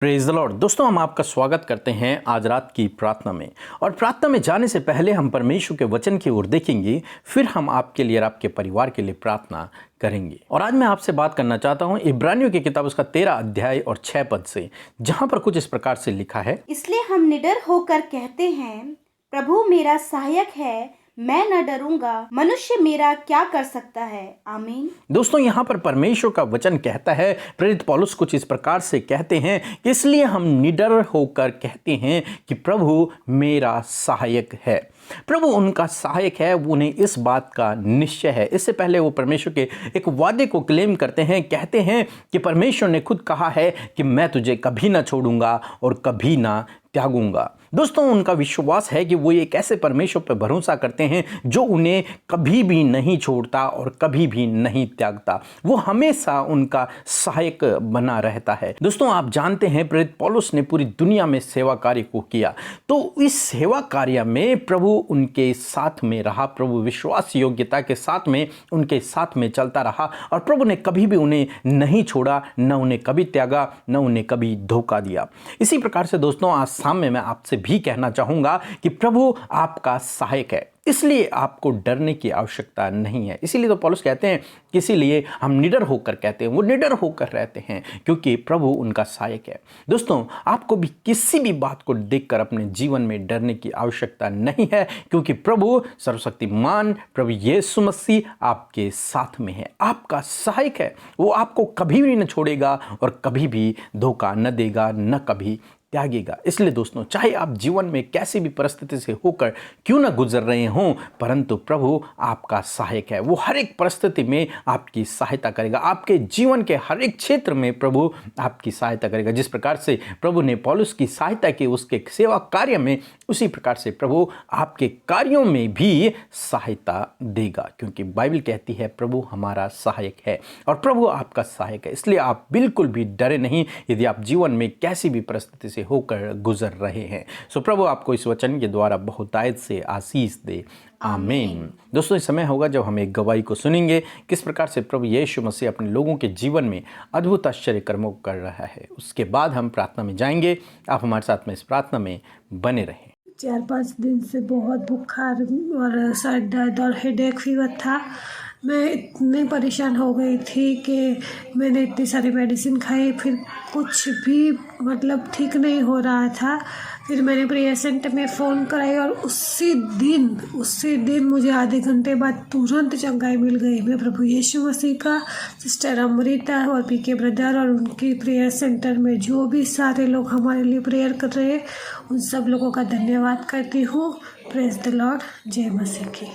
Praise the Lord. दोस्तों, हम आपका स्वागत करते हैं आज रात की प्रार्थना में। और प्रार्थना में जाने से पहले हम परमेश्वर के वचन की ओर देखेंगे, फिर हम आपके लिए और आपके परिवार के लिए प्रार्थना करेंगे। और आज मैं आपसे बात करना चाहता हूं इब्रानियों की किताब उसका 13 अध्याय और 6 पद से, जहां पर कुछ इस प्रकार से लिखा है। इसलिए हम निडर होकर कहते हैं, प्रभु मेरा सहायक है, मैं न डरूंगा। मनुष्य मेरा क्या कर सकता है। आमीन। दोस्तों, यहाँ पर परमेश्वर का वचन कहता है, प्रेरित पौलुस कुछ इस प्रकार से कहते हैं, इसलिए हम निडर होकर कहते हैं कि प्रभु मेरा सहायक है। प्रभु उनका सहायक है, वो उन्हें इस बात का निश्चय है। इससे पहले वो परमेश्वर के एक वादे को क्लेम करते हैं, कहते हैं कि परमेश्वर ने खुद कहा है कि मैं तुझे कभी ना छोड़ूंगा और कभी ना त्यागूंगा। दोस्तों, उनका विश्वास है कि वो एक ऐसे परमेश्वर पर भरोसा करते हैं जो उन्हें कभी भी नहीं छोड़ता और कभी भी नहीं त्यागता। वो हमेशा उनका सहायक बना रहता है। दोस्तों, आप जानते हैं प्रेरित पौलुस ने पूरी दुनिया में सेवा कार्य को किया, तो इस सेवा कार्य में प्रभु उनके साथ में रहा। प्रभु विश्वास योग्यता के साथ में उनके साथ में चलता रहा और प्रभु ने कभी भी उन्हें नहीं छोड़ा, न उन्हें कभी त्यागा, न उन्हें कभी धोखा दिया। इसी प्रकार से दोस्तों, आज सामने मैं आपसे भी कहना चाहूंगा कि प्रभु आपका सहायक है, इसलिए आपको डरने की आवश्यकता नहीं है। इसीलिए तो पौलुस कहते हैं, इसीलिए हम निडर होकर कहते हैं, वो निडर होकर रहते हैं क्योंकि प्रभु उनका सहायक है। दोस्तों, आपको भी किसी भी बात को देखकर अपने जीवन में डरने की आवश्यकता नहीं है, क्योंकि प्रभु सर्वशक्तिमान प्रभु यीशु मसीह आपके साथ में है, आपका सहायक है। वो आपको कभी भी न छोड़ेगा और कभी भी धोखा न देगा, न कभी त्यागेगा। इसलिए दोस्तों, चाहे आप जीवन में कैसी भी परिस्थिति से होकर क्यों ना गुजर रहे हों, परंतु प्रभु आपका सहायक है। वो हर एक परिस्थिति में आपकी सहायता करेगा। आपके जीवन के हर एक क्षेत्र में प्रभु आपकी सहायता करेगा। जिस प्रकार से प्रभु ने पौलुस की सहायता की उसके सेवा कार्य में, उसी प्रकार से प्रभु आपके कार्यों में भी सहायता देगा, क्योंकि बाइबल कहती है प्रभु हमारा सहायक है और प्रभु आपका सहायक है। इसलिए आप बिल्कुल भी डरे नहीं यदि आप जीवन में कैसी भी परिस्थिति होकर गुजर रहे हैं। सो प्रभु आपको इस वचन के द्वारा बहुतायत से आशीष दे। आमीन। दोस्तों, इस समय होगा जब हम एक गवाही को सुनेंगे, किस प्रकार से प्रभु यीशु मसीह अपने लोगों के जीवन में अद्भुत आश्चर्य कर्मों कर रहा है। उसके बाद हम प्रार्थना में जाएंगे। आप हमारे साथ में इस प्रार्थना में बने रहें। 4-5 दिन से बहुत बुखार और सर दर्द और हेडेक फीवर था। मैं इतनी परेशान हो गई थी कि मैंने इतनी सारी मेडिसिन खाई, फिर कुछ भी ठीक नहीं हो रहा था। फिर मैंने प्रेयर सेंटर में फ़ोन कराई और उसी दिन मुझे आधे घंटे बाद तुरंत चंगाई मिल गई। मैं प्रभु यीशु मसीह का, सिस्टर अमृता और पीके ब्रदर और उनकी प्रेयर सेंटर में जो भी सारे लोग हमारे लिए प्रेयर कर रहे हैं, उन सब लोगों का धन्यवाद करती हूँ। Praise the Lord. जय मसीह की।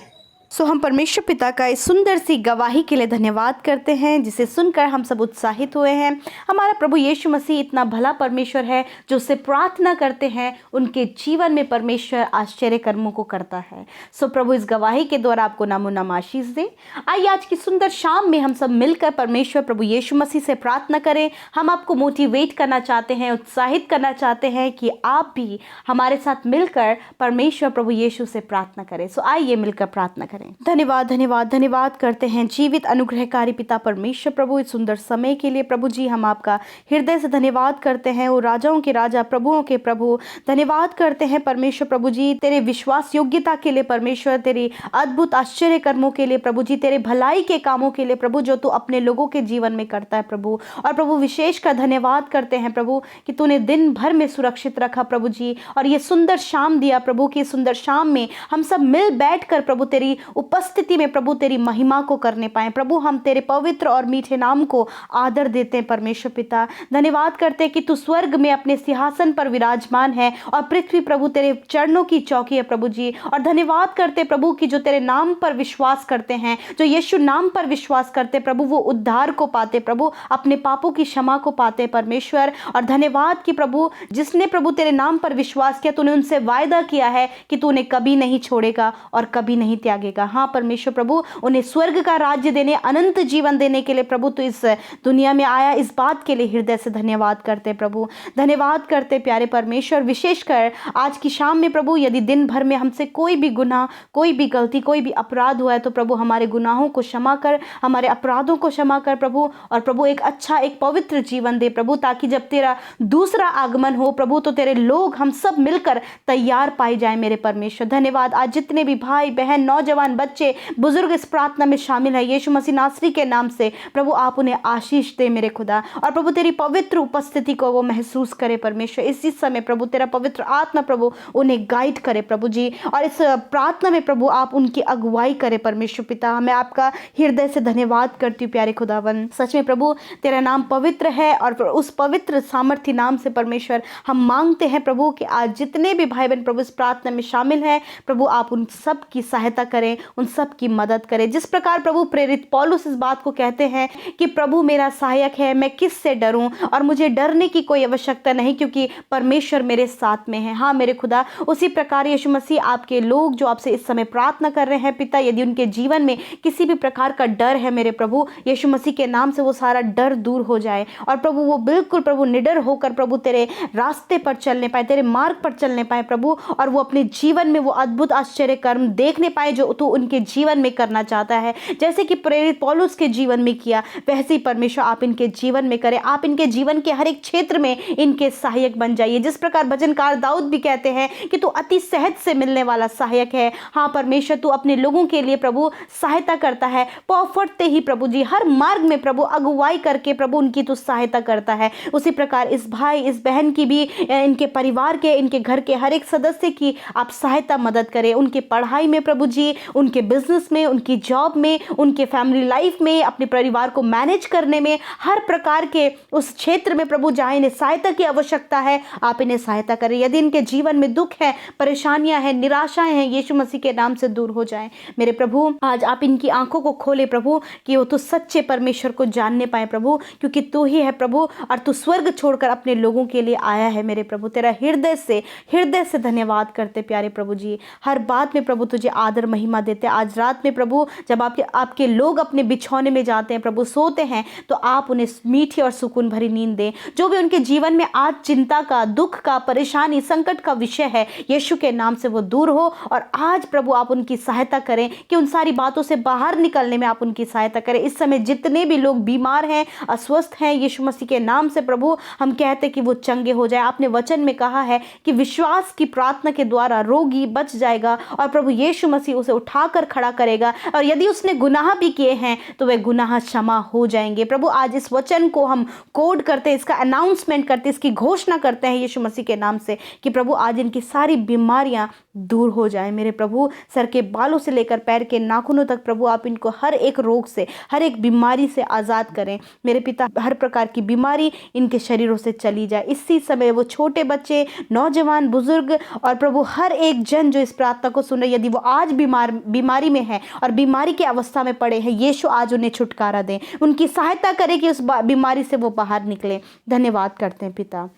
हम परमेश्वर पिता का इस सुंदर सी गवाही के लिए धन्यवाद करते हैं, जिसे सुनकर हम सब उत्साहित हुए हैं। हमारा प्रभु यीशु मसीह इतना भला परमेश्वर है, जो उससे प्रार्थना करते हैं उनके जीवन में परमेश्वर आश्चर्य कर्मों को करता है। प्रभु इस गवाही के द्वारा आपको नामो नाम आशीष दे। आइए आज की सुंदर शाम में हम सब मिलकर परमेश्वर प्रभु यीशु मसीह से प्रार्थना करें। हम आपको मोटिवेट करना चाहते हैं, उत्साहित करना चाहते हैं कि आप भी हमारे साथ मिलकर परमेश्वर प्रभु यीशु से प्रार्थना करें। आइए मिलकर प्रार्थना करें। धन्यवाद धन्यवाद धन्यवाद करते हैं जीवित अनुग्रहकारी पिता परमेश्वर प्रभु, इस सुंदर समय के लिए प्रभु जी हम आपका हृदय से धन्यवाद करते हैं। वो राजाओं के राजा, प्रभुओं के प्रभु, धन्यवाद करते हैं परमेश्वर प्रभु जी तेरे विश्वास योग्यता के लिए परमेश्वर, तेरी अद्भुत आश्चर्य कर्मों के लिए प्रभु जी, तेरे भलाई के कामों के लिए प्रभु, जो तू अपने लोगों के जीवन में करता है प्रभु। और प्रभु विशेष कर धन्यवाद करते हैं प्रभु कि तूने दिन भर में सुरक्षित रखा प्रभु जी, और ये सुंदर शाम दिया प्रभु की सुंदर शाम में हम सब मिल बैठ कर प्रभु तेरी उपस्थिति में प्रभु तेरी महिमा को करने पाए। प्रभु हम तेरे पवित्र और मीठे नाम को आदर देते हैं परमेश्वर पिता। धन्यवाद करते हैं कि तू स्वर्ग में अपने सिंहासन पर विराजमान है और पृथ्वी प्रभु तेरे चरणों की चौकी है प्रभु जी। और धन्यवाद करते प्रभु कि जो तेरे नाम पर विश्वास करते हैं, जो यीशु नाम पर विश्वास करते प्रभु, वो उद्धार को पाते प्रभु, अपने पापों की क्षमा को पाते परमेश्वर। और धन्यवाद कि प्रभु जिसने प्रभु तेरे नाम पर विश्वास किया, तूने उनसे वायदा किया है कि तू उन्हें कभी नहीं छोड़ेगा और कभी नहीं त्यागेगा। जाएगा। हाँ परमेश्वर प्रभु, उन्हें स्वर्ग का राज्य देने, अनंत जीवन देने के लिए प्रभु तो इस दुनिया में आया। इस बात के लिए हृदय से धन्यवाद करते प्रभु, धन्यवाद करते प्यारे परमेश्वर। विशेषकर आज की शाम में प्रभु, यदि दिन भर में हमसे कोई भी गुनाह, कोई भी गलती, कोई भी अपराध हुआ है तो प्रभु हमारे गुनाहों को क्षमा कर, हमारे अपराधों को क्षमा कर प्रभु। और प्रभु एक अच्छा, एक पवित्र जीवन दे प्रभु, ताकि जब तेरा दूसरा आगमन हो प्रभु तो तेरे लोग, हम सब मिलकर तैयार पाए जाए मेरे परमेश्वर। धन्यवाद। आज जितने भी भाई बहन, नौजवान, बच्चे, बुजुर्ग इस प्रार्थना में शामिल है, यीशु मसीह नासरी के नाम से प्रभु आप उन्हें आशीष दे मेरे खुदा। और प्रभु तेरी पवित्र उपस्थिति को वो महसूस करे परमेश्वर। इसी समय प्रभु तेरा पवित्र आत्मा प्रभु उन्हें गाइड करे प्रभु जी। और इस प्रार्थना में प्रभु आप उनकी अगुवाई करे परमेश्वर पिता। मैं आपका हृदय से धन्यवाद करती हूँ प्यारे खुदावन। सच में प्रभु तेरा नाम पवित्र है और उस पवित्र सामर्थ्य नाम से परमेश्वर हम मांगते हैं प्रभु कि आज जितने भी भाई बहन प्रभु इस प्रार्थना में शामिल हैं प्रभु आप उन सब की सहायता करें, उन सब की मदद करें। जिस प्रकार प्रभु प्रेरित पौलुस इस बात को कहते हैं कि प्रभु मेरा सहायक है, मैं किस से डरूं, और मुझे डरने की कोई आवश्यकता नहीं क्योंकि परमेश्वर मेरे साथ में है। हाँ मेरे खुदा, उसी प्रकार यीशु मसीह आपके लोग जो आपसे इस समय प्रार्थना कर रहे हैं पिता, यदि उनके जीवन में किसी भी प्रकार का डर है मेरे प्रभु, यीशु मसीह के नाम से वो सारा डर दूर हो जाए और प्रभु वो बिल्कुल प्रभु निडर होकर प्रभु तेरे रास्ते पर चलने पाए, तेरे मार्ग पर चलने पाए प्रभु, और वो अपने जीवन में वो अद्भुत आश्चर्य कर्म देखने पाए जो तू उनके जीवन में करना चाहता है। जैसे कि प्रेरित पौलुस के जीवन में किया, वैसे ही परमेश्वर आप इनके जीवन में करें। आप इनके जीवन के हर एक क्षेत्र में इनके सहायक बन जाइए। जिस प्रकार भजनकार दाऊद भी कहते हैं कि तू अति सहज से मिलने वाला सहायक है। हाँ परमेश्वर, तू अपने लोगों के लिए प्रभु सहायता करता है। पाँव फटते ही प्रभु जी हर मार्ग में प्रभु अगुवाई करके प्रभु उनकी तू सहायता करता है। उसी प्रकार इस भाई इस बहन की भी, इनके परिवार के, इनके घर के हर एक सदस्य की आप सहायता मदद करें। उनके पढ़ाई में प्रभु जी, उनके बिजनेस में, उनकी जॉब में, उनके फैमिली लाइफ में, अपने परिवार को मैनेज करने में, हर प्रकार के उस क्षेत्र में प्रभु जहाँ इन्हें सहायता की आवश्यकता है आप इन्हें सहायता करें। यदि इनके जीवन में दुख है, परेशानियां हैं, निराशाएं हैं, यीशु मसीह के नाम से दूर हो जाएं मेरे प्रभु। आज आप इनकी आंखों को खोले प्रभु कि वो तो सच्चे परमेश्वर को जानने पाए प्रभु, क्योंकि तू ही है प्रभु और तू स्वर्ग छोड़कर अपने लोगों के लिए आया है मेरे प्रभु। तेरा हृदय से धन्यवाद करते प्यारे प्रभु जी। हर बात में प्रभु तुझे आदर महिमा देते। आज रात में प्रभु जब आपके लोग अपने बिछौने में जाते हैं प्रभु, सोते हैं, तो आप उन्हें मीठी और सुकून भरी नींद दें। जो भी उनके जीवन में आज चिंता का, दुख का, परेशानी, संकट का विषय है, यीशु के नाम से वो दूर हो। और आज प्रभु आप उनकी सहायता करें कि उन सारी बातों से बाहर निकलने में आप उनकी सहायता करें। इस समय जितने भी लोग बीमार हैं, अस्वस्थ हैं, यीशु मसीह के नाम से प्रभु हम कहते कि वो चंगे हो जाए। आपने वचन में कहा है कि विश्वास की प्रार्थना के द्वारा रोगी बच जाएगा और प्रभु यीशु मसीह उसे उठाकर खड़ा करेगा, और यदि उसने गुनाह भी किए हैं तो वे गुनाह क्षमा हो जाएंगे। प्रभु आज इस वचन को हम कोड करते हैं, इसका अनाउंसमेंट करते हैं, इसकी घोषणा करते हैं यीशु मसीह के नाम से कि प्रभु आज इनकी सारी बीमारियां दूर हो जाए मेरे प्रभु। सर के बालों से लेकर पैर के नाखूनों तक प्रभु आप इनको हर एक रोग से, हर एक बीमारी से आज़ाद करें मेरे पिता। हर प्रकार की बीमारी इनके शरीरों से चली जाए। इसी समय वो छोटे बच्चे, नौजवान, बुजुर्ग और प्रभु हर एक जन जो इस प्रार्थना को सुन रहे, यदि वो आज बीमारी में है और बीमारी की अवस्था में पड़े हैं, यीशु आज उन्हें छुटकारा दें, उनकी सहायता करें कि उस बीमारी से वो बाहर निकले। धन्यवाद करते हैं पिता।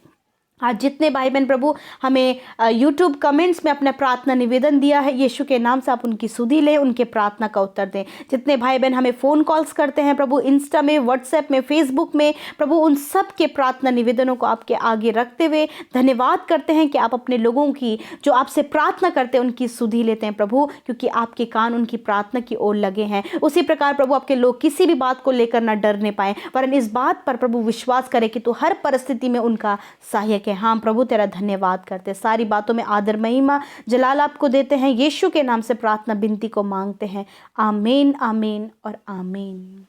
आज जितने भाई बहन प्रभु हमें YouTube कमेंट्स में अपना प्रार्थना निवेदन दिया है, यीशु के नाम से आप उनकी सुधि लें, उनके प्रार्थना का उत्तर दें। जितने भाई बहन हमें फ़ोन कॉल्स करते हैं प्रभु, इंस्टा में, व्हाट्सएप में, फेसबुक में, प्रभु उन सब के प्रार्थना निवेदनों को आपके आगे रखते हुए धन्यवाद करते हैं कि आप अपने लोगों की जो आपसे प्रार्थना करते हैं उनकी सुधि लेते हैं प्रभु, क्योंकि आपके कान उनकी प्रार्थना की ओर लगे हैं। उसी प्रकार प्रभु आपके लोग किसी भी बात को लेकर ना डरने पाएँ, वरन इस बात पर प्रभु विश्वास करें कि तू हर परिस्थिति में उनका सहायक है। हाँ प्रभु तेरा धन्यवाद करते, सारी बातों में आदर महिमा जलाल आपको देते हैं। यीशु के नाम से प्रार्थना विनती को मांगते हैं। आमीन, आमीन और आमीन।